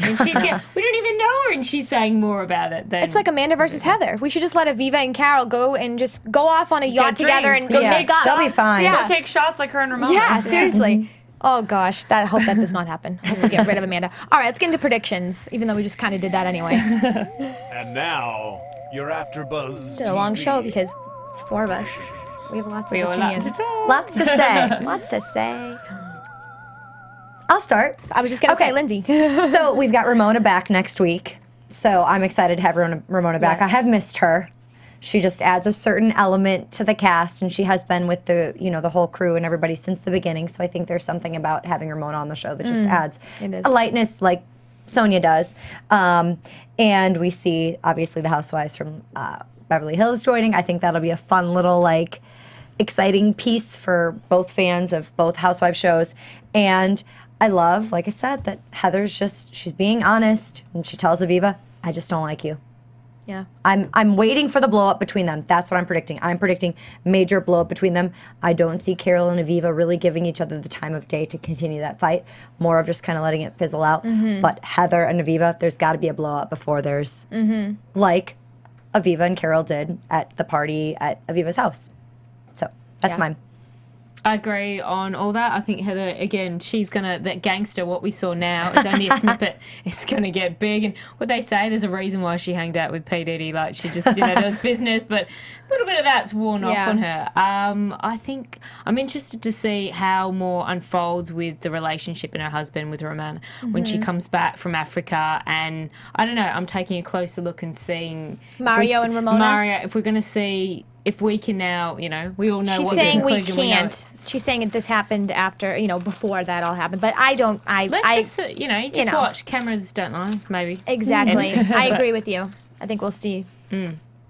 And we don't even know her, and she's saying more about it than... It's like Amanda versus Heather. We should just let Aviva and Carole go and just go off on a yacht together and go take off. They'll be fine. Go take shots like her and Ramona. Yeah, seriously. Oh, gosh. I hope that does not happen. I hope we get rid of Amanda. All right, let's get into predictions, even though we just kind of did that anyway. And now, your AfterBuzz Did a long show because it's 4 of us. We have lots of opinions. Lots to say. Lots to say. I'll start. I was just going to say Lyndsey. So we've got Ramona back next week. So I'm excited to have Ramona back. Yes. I have missed her. She just adds a certain element to the cast, and she has been with the the whole crew and everybody since the beginning. So I think there's something about having Ramona on the show that just adds a lightness like Sonja does. And we see obviously the housewives from Beverly Hills joining. I think that'll be a fun little exciting piece for both fans of both housewife shows. And I love, like I said, that Heather's she's being honest, and she tells Aviva, I just don't like you. Yeah. I'm waiting for the blow up between them. That's what I'm predicting. I'm predicting major blow up between them. I don't see Carole and Aviva really giving each other the time of day to continue that fight. More of just kind of letting it fizzle out. But Heather and Aviva, there's got to be a blow up before there's like Aviva and Carole did at the party at Aviva's house. So that's mine. I agree on all that. I think Heather, again, she's that gangster, what we saw now is only a snippet. It's going to get big. And what they say, there's a reason why she hanged out with P. Diddy. Like, she just, does business, but a little bit of that's worn off on her. I think I'm interested to see how more unfolds with the relationship and her husband with Roman when she comes back from Africa. And I don't know, I'm taking a closer look and seeing Mario and Ramona. If we're going to see... If we can now, we all know She's what saying the we conclusion can't. She's saying this happened after, before that all happened. But I don't. Let's just watch. Cameras don't lie, maybe. Exactly. I agree with you. I think we'll see.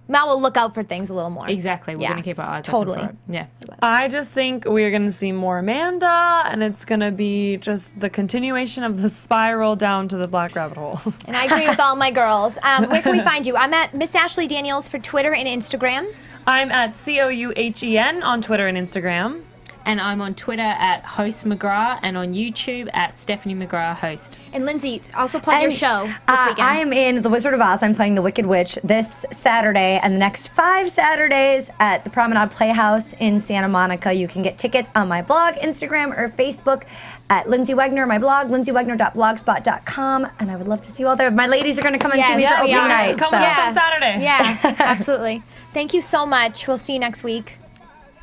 Now we'll look out for things a little more. Exactly. We're going to keep our eyes open for it. Yeah. I just think we're going to see more Amanda, and it's going to be just the continuation of the spiral down to the black rabbit hole. And I agree with all my girls. Where can we find you? I'm at Miss Ashley Daniels for Twitter and Instagram. I'm at COUHEN on Twitter and Instagram. And I'm on Twitter at Host McGrath and on YouTube at Stephanie McGrath Host. And Lyndsey, also play your show this weekend. I am in The Wizard of Oz. I'm playing the Wicked Witch this Saturday and the next 5 Saturdays at the Promenade Playhouse in Santa Monica. You can get tickets on my blog, Instagram, or Facebook at Lyndsey Wegner, my blog, lyndsey.wegner.blogspot.com. And I would love to see you all there. My ladies are going to come and see me for opening night. Come on Saturday. Yeah, absolutely. Thank you so much. We'll see you next week.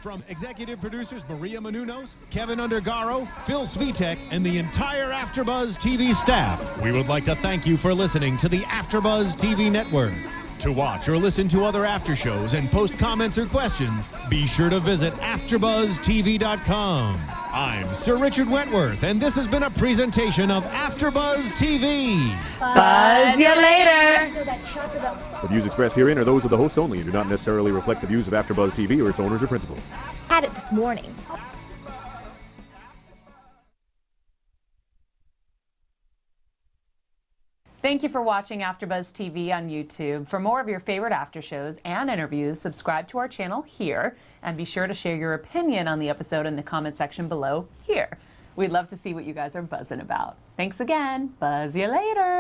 From executive producers Maria+Menounos, Kevin Undergaro, Phil Svitek, and the entire AfterBuzz TV staff, we would like to thank you for listening to the AfterBuzz TV network. To watch or listen to other after shows and post comments or questions, be sure to visit AfterBuzzTV.com. I'm Sir Richard Wentworth, and this has been a presentation of AfterBuzz TV. Buzz you later. The views expressed herein are those of the hosts only and do not necessarily reflect the views of AfterBuzz TV or its owners or principals. Had it this morning. Thank you for watching AfterBuzz TV on YouTube. For more of your favorite after shows and interviews, subscribe to our channel here, and be sure to share your opinion on the episode in the comment section below here. We'd love to see what you guys are buzzing about. Thanks again. Buzz you later.